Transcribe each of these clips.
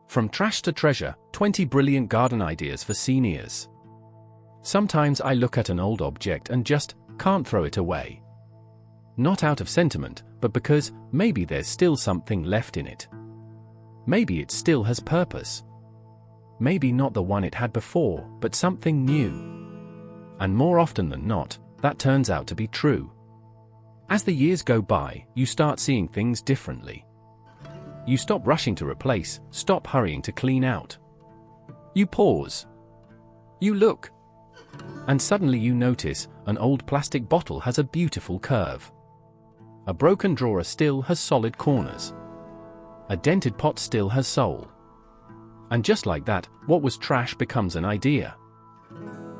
From trash to treasure, 20 brilliant garden ideas for seniors. Sometimes I look at an old object and just can't throw it away. Not out of sentiment, but because maybe there's still something left in it. Maybe it still has purpose. Maybe not the one it had before, but something new. And more often than not, that turns out to be true. As the years go by, you start seeing things differently. You stop rushing to replace, stop hurrying to clean out. You pause. You look. And suddenly you notice an old plastic bottle has a beautiful curve. A broken drawer still has solid corners. A dented pot still has soul. And just like that, what was trash becomes an idea.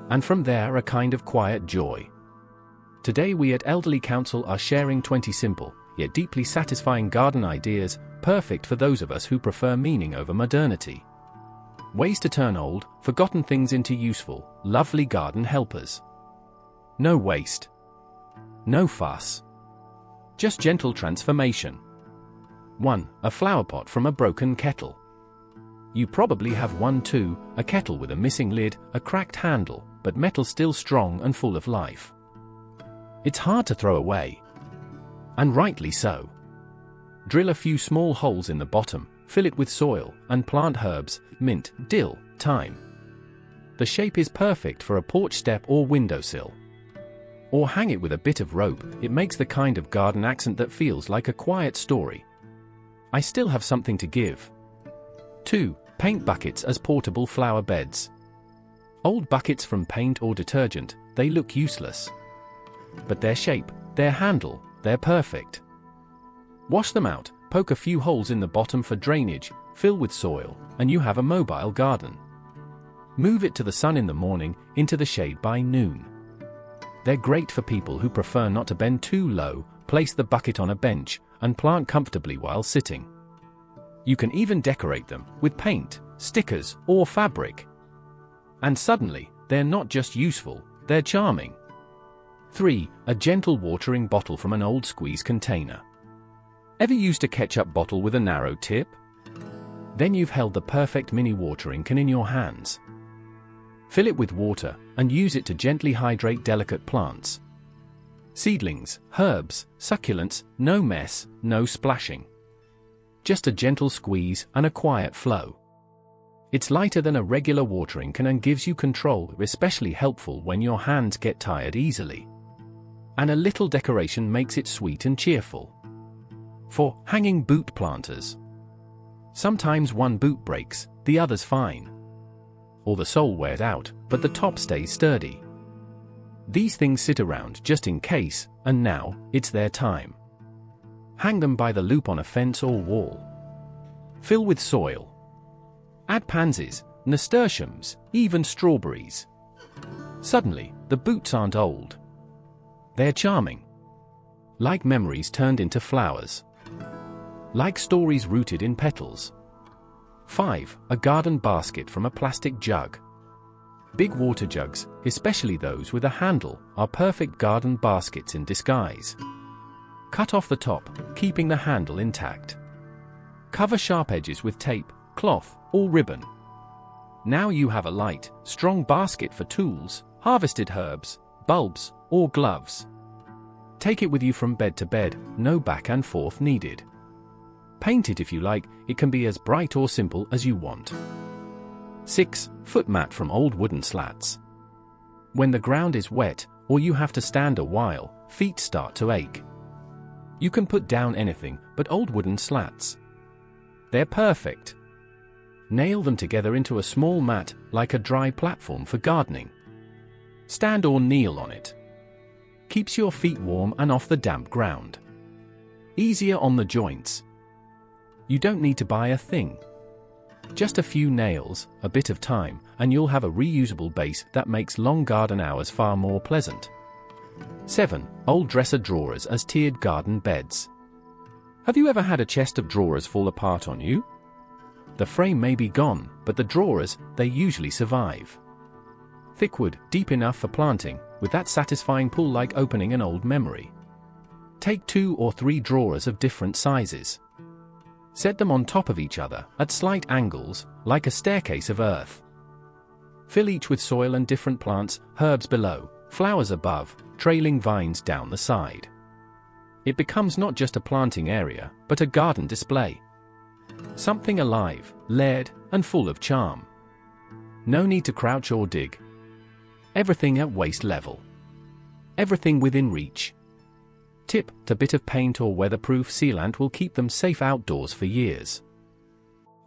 And from there, a kind of quiet joy. Today we at Elderly Council are sharing 20 simple, yet deeply satisfying garden ideas, perfect for those of us who prefer meaning over modernity. Ways to turn old, forgotten things into useful, lovely garden helpers. No waste. No fuss. Just gentle transformation. 1. A flower pot from a broken kettle. You probably have one too, a kettle with a missing lid, a cracked handle, but metal still strong and full of life. It's hard to throw away. And rightly so. Drill a few small holes in the bottom, fill it with soil, and plant herbs, mint, dill, thyme. The shape is perfect for a porch step or windowsill. Or hang it with a bit of rope, it makes the kind of garden accent that feels like a quiet story. I still have something to give. 2. Paint buckets as portable flower beds. Old buckets from paint or detergent, they look useless. But their shape, their handle, they're perfect. Wash them out, poke a few holes in the bottom for drainage, fill with soil, and you have a mobile garden. Move it to the sun in the morning, into the shade by noon. They're great for people who prefer not to bend too low, place the bucket on a bench, and plant comfortably while sitting. You can even decorate them with paint, stickers, or fabric. And suddenly, they're not just useful, they're charming. 3. A gentle watering bottle from an old squeeze container. Ever used a ketchup bottle with a narrow tip? Then you've held the perfect mini watering can in your hands. Fill it with water, and use it to gently hydrate delicate plants. Seedlings, herbs, succulents, no mess, no splashing. Just a gentle squeeze and a quiet flow. It's lighter than a regular watering can and gives you control, especially helpful when your hands get tired easily. And a little decoration makes it sweet and cheerful. 4. Hanging boot planters. Sometimes one boot breaks, the other's fine. Or the sole wears out, but the top stays sturdy. These things sit around just in case, and now, it's their time. Hang them by the loop on a fence or wall. Fill with soil. Add pansies, nasturtiums, even strawberries. Suddenly, the boots aren't old. They're charming. Like memories turned into flowers. Like stories rooted in petals. 5. A garden basket from a plastic jug. Big water jugs, especially those with a handle, are perfect garden baskets in disguise. Cut off the top, keeping the handle intact. Cover sharp edges with tape, cloth, or ribbon. Now you have a light, strong basket for tools, harvested herbs, bulbs, or gloves. Take it with you from bed to bed, no back and forth needed. Paint it if you like, it can be as bright or simple as you want. 6. Foot mat from old wooden slats. When the ground is wet, or you have to stand a while, feet start to ache. You can put down anything but old wooden slats. They're perfect. Nail them together into a small mat, like a dry platform for gardening. Stand or kneel on it. Keeps your feet warm and off the damp ground. Easier on the joints. You don't need to buy a thing. Just a few nails, a bit of time, and you'll have a reusable base that makes long garden hours far more pleasant. 7. Old dresser drawers as tiered garden beds. Have you ever had a chest of drawers fall apart on you? The frame may be gone, but the drawers, they usually survive. Thick wood, deep enough for planting, with that satisfying pull like opening an old memory. Take 2 or 3 drawers of different sizes. Set them on top of each other, at slight angles, like a staircase of earth. Fill each with soil and different plants, herbs below, flowers above, trailing vines down the side. It becomes not just a planting area, but a garden display. Something alive, layered, and full of charm. No need to crouch or dig. Everything at waist level. Everything within reach. Tip: a bit of paint or weatherproof sealant will keep them safe outdoors for years.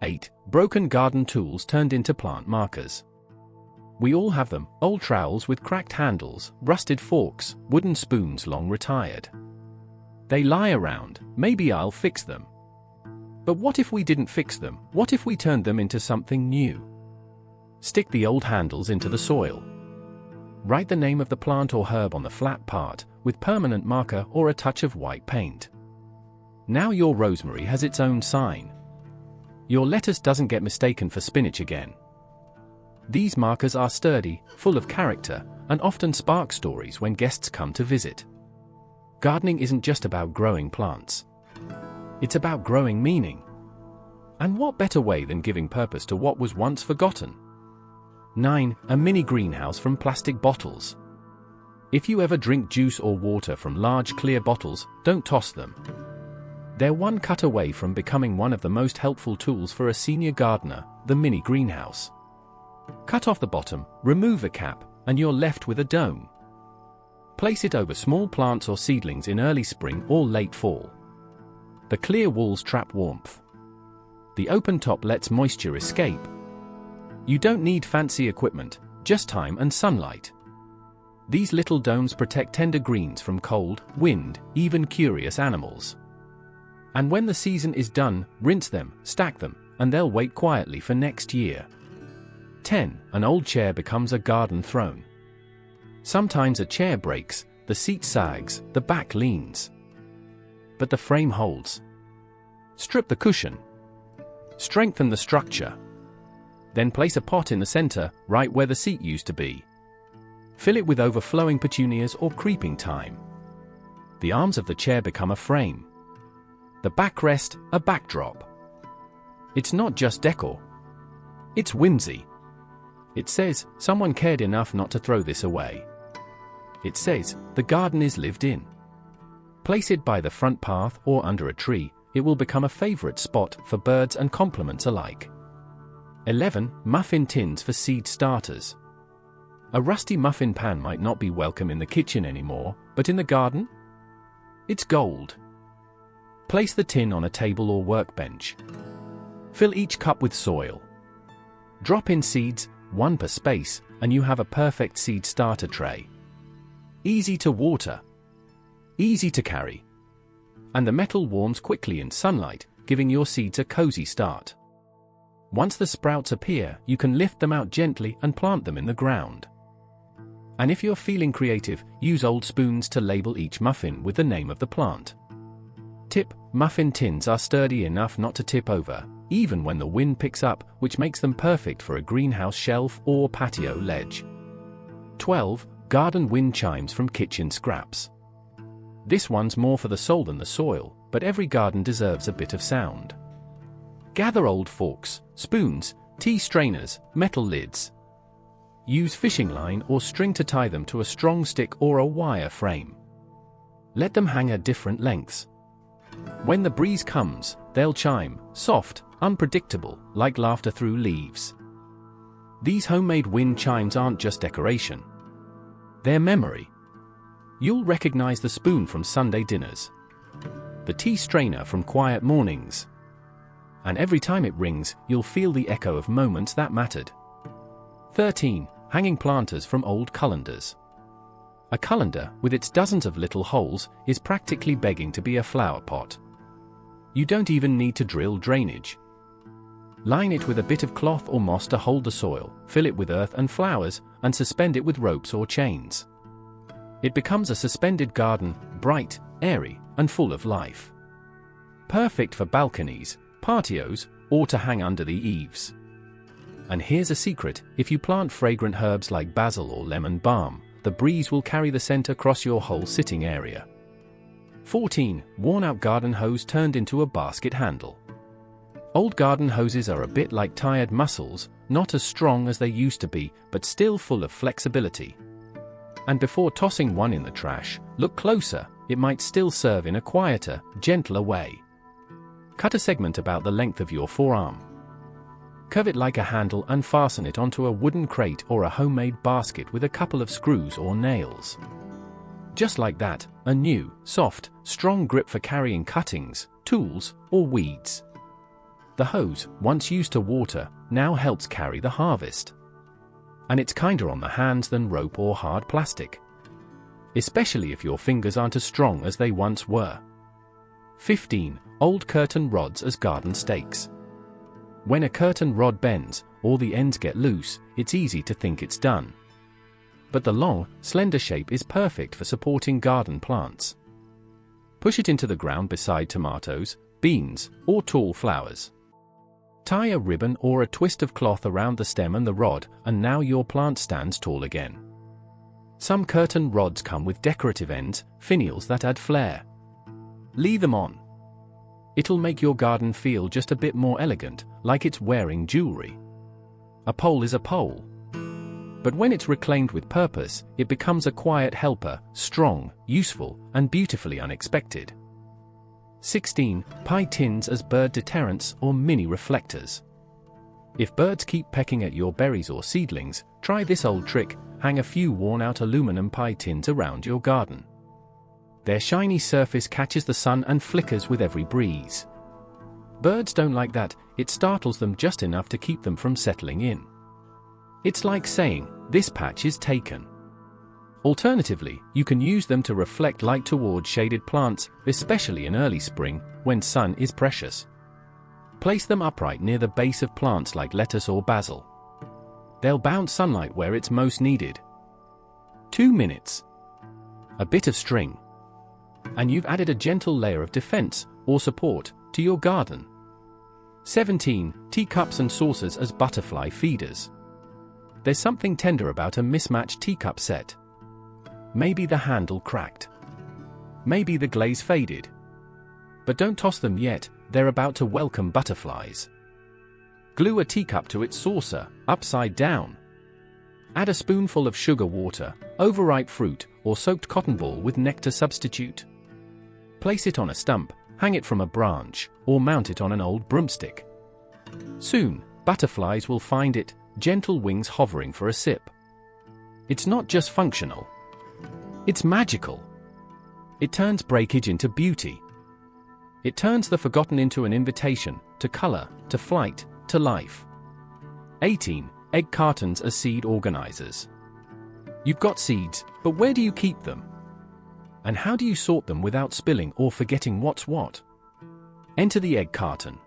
8. Broken garden tools turned into plant markers. We all have them: old trowels with cracked handles, rusted forks, wooden spoons long retired. They lie around. Maybe I'll fix them. But what if we didn't fix them? What if we turned them into something new? Stick the old handles into the soil. Write the name of the plant or herb on the flat part, with permanent marker or a touch of white paint. Now your rosemary has its own sign. Your lettuce doesn't get mistaken for spinach again. These markers are sturdy, full of character, and often spark stories when guests come to visit. Gardening isn't just about growing plants. It's about growing meaning. And what better way than giving purpose to what was once forgotten? 9. A mini greenhouse from plastic bottles. If you ever drink juice or water from large clear bottles, don't toss them. They're one cut away from becoming one of the most helpful tools for a senior gardener: the mini greenhouse. Cut off the bottom, remove the cap, and you're left with a dome. Place it over small plants or seedlings in early spring or late fall. The clear walls trap warmth. The open top lets moisture escape. You don't need fancy equipment, just time and sunlight. These little domes protect tender greens from cold, wind, even curious animals. And when the season is done, rinse them, stack them, and they'll wait quietly for next year. 10. An old chair becomes a garden throne. Sometimes a chair breaks, the seat sags, the back leans. But the frame holds. Strip the cushion. Strengthen the structure. Then place a pot in the center, right where the seat used to be. Fill it with overflowing petunias or creeping thyme. The arms of the chair become a frame. The backrest, a backdrop. It's not just decor. It's whimsy. It says, someone cared enough not to throw this away. It says, the garden is lived in. Place it by the front path or under a tree, it will become a favorite spot for birds and compliments alike. 11. Muffin tins for seed starters. A rusty muffin pan might not be welcome in the kitchen anymore, but in the garden? It's gold. Place the tin on a table or workbench. Fill each cup with soil. Drop in seeds, one per space, and you have a perfect seed starter tray. Easy to water. Easy to carry. And the metal warms quickly in sunlight, giving your seeds a cozy start. Once the sprouts appear, you can lift them out gently and plant them in the ground. And if you're feeling creative, use old spoons to label each muffin with the name of the plant. Tip: muffin tins are sturdy enough not to tip over, even when the wind picks up, which makes them perfect for a greenhouse shelf or patio ledge. 12. Garden wind chimes from kitchen scraps. This one's more for the soul than the soil, but every garden deserves a bit of sound. Gather old forks, spoons, tea strainers, metal lids. Use fishing line or string to tie them to a strong stick or a wire frame. Let them hang at different lengths. When the breeze comes, they'll chime, soft, unpredictable, like laughter through leaves. These homemade wind chimes aren't just decoration. They're memory. You'll recognize the spoon from Sunday dinners, the tea strainer from quiet mornings. And every time it rings, you'll feel the echo of moments that mattered. 13. Hanging planters from old colanders. A colander, with its dozens of little holes, is practically begging to be a flower pot. You don't even need to drill drainage. Line it with a bit of cloth or moss to hold the soil, fill it with earth and flowers, and suspend it with ropes or chains. It becomes a suspended garden, bright, airy, and full of life. Perfect for balconies, patios, or to hang under the eaves. And here's a secret: if you plant fragrant herbs like basil or lemon balm, the breeze will carry the scent across your whole sitting area. 14. Worn-out garden hose turned into a basket handle. Old garden hoses are a bit like tired muscles, not as strong as they used to be, but still full of flexibility. And before tossing one in the trash, look closer, it might still serve in a quieter, gentler way. Cut a segment about the length of your forearm. Curve it like a handle and fasten it onto a wooden crate or a homemade basket with a couple of screws or nails. Just like that, a new, soft, strong grip for carrying cuttings, tools, or weeds. The hose, once used to water, now helps carry the harvest. And it's kinder on the hands than rope or hard plastic. Especially if your fingers aren't as strong as they once were. 15. Old curtain rods as garden stakes. When a curtain rod bends, or the ends get loose, it's easy to think it's done. But the long, slender shape is perfect for supporting garden plants. Push it into the ground beside tomatoes, beans, or tall flowers. Tie a ribbon or a twist of cloth around the stem and the rod, and now your plant stands tall again. Some curtain rods come with decorative ends, finials that add flair. Leave them on. It'll make your garden feel just a bit more elegant, like it's wearing jewelry. A pole is a pole. But when it's reclaimed with purpose, it becomes a quiet helper, strong, useful, and beautifully unexpected. 16. Pie tins as bird deterrents or mini reflectors. If birds keep pecking at your berries or seedlings, try this old trick: hang a few worn-out aluminum pie tins around your garden. Their shiny surface catches the sun and flickers with every breeze. Birds don't like that, it startles them just enough to keep them from settling in. It's like saying, "This patch is taken." Alternatively, you can use them to reflect light toward shaded plants, especially in early spring, when sun is precious. Place them upright near the base of plants like lettuce or basil. They'll bounce sunlight where it's most needed. 2 minutes. A bit of string. And you've added a gentle layer of defense, or support, to your garden. 17. Teacups and saucers as butterfly feeders. There's something tender about a mismatched teacup set. Maybe the handle cracked. Maybe the glaze faded. But don't toss them yet, they're about to welcome butterflies. Glue a teacup to its saucer, upside down. Add a spoonful of sugar water, overripe fruit, or soaked cotton ball with nectar substitute. Place it on a stump, hang it from a branch, or mount it on an old broomstick. Soon, butterflies will find it, gentle wings hovering for a sip. It's not just functional. It's magical. It turns breakage into beauty. It turns the forgotten into an invitation, to color, to flight, to life. 18. Egg cartons as seed organizers. You've got seeds, but where do you keep them? And how do you sort them without spilling or forgetting what's what? Enter the egg carton.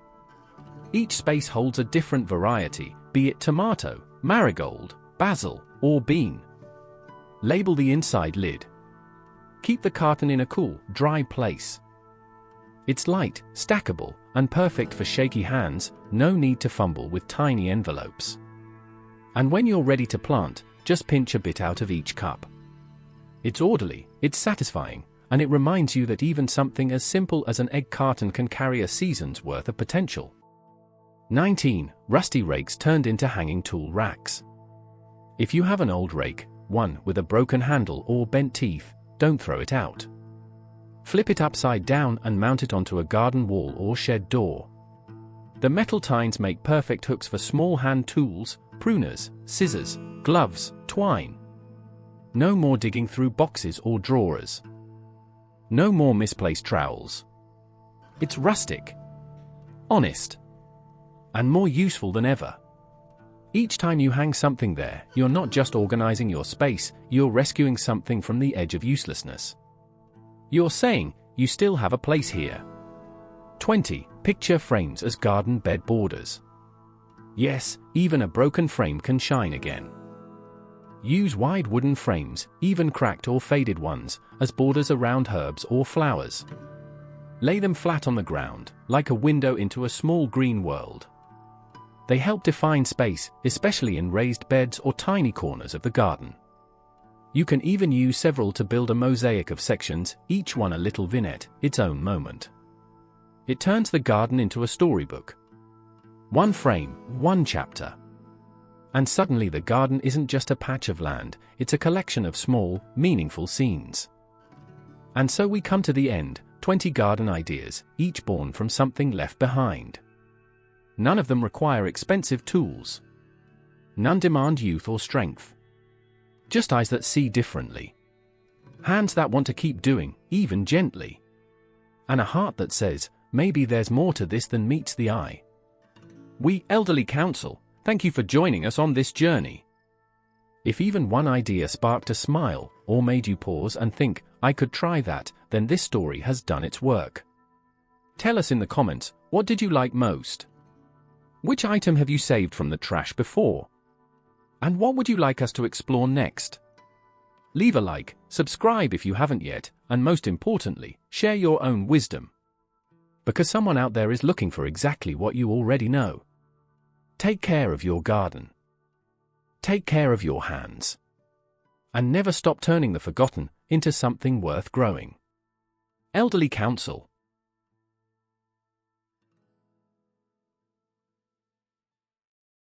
Each space holds a different variety, be it tomato, marigold, basil, or bean. Label the inside lid. Keep the carton in a cool, dry place. It's light, stackable, and perfect for shaky hands, no need to fumble with tiny envelopes. And when you're ready to plant, just pinch a bit out of each cup. It's orderly, it's satisfying, and it reminds you that even something as simple as an egg carton can carry a season's worth of potential. 19. Rusty rakes turned into hanging tool racks. If you have an old rake, one with a broken handle or bent teeth, don't throw it out. Flip it upside down and mount it onto a garden wall or shed door. The metal tines make perfect hooks for small hand tools, pruners, scissors, gloves, twine. No more digging through boxes or drawers. No more misplaced trowels. It's rustic, honest, and more useful than ever. Each time you hang something there, you're not just organizing your space, you're rescuing something from the edge of uselessness. You're saying, you still have a place here. 20. Picture frames as garden bed borders. Yes, even a broken frame can shine again. Use wide wooden frames, even cracked or faded ones, as borders around herbs or flowers. Lay them flat on the ground, like a window into a small green world. They help define space, especially in raised beds or tiny corners of the garden. You can even use several to build a mosaic of sections, each one a little vignette, its own moment. It turns the garden into a storybook. One frame, one chapter. And suddenly the garden isn't just a patch of land, it's a collection of small, meaningful scenes. And so we come to the end, 20 garden ideas, each born from something left behind. None of them require expensive tools. None demand youth or strength. Just eyes that see differently. Hands that want to keep doing, even gently. And a heart that says, maybe there's more to this than meets the eye. We, Elderly Council, thank you for joining us on this journey. If even one idea sparked a smile, or made you pause and think, I could try that, then this story has done its work. Tell us in the comments, what did you like most? Which item have you saved from the trash before? And what would you like us to explore next? Leave a like, subscribe if you haven't yet, and most importantly, share your own wisdom. Because someone out there is looking for exactly what you already know. Take care of your garden. Take care of your hands. And never stop turning the forgotten into something worth growing. Elderly Council.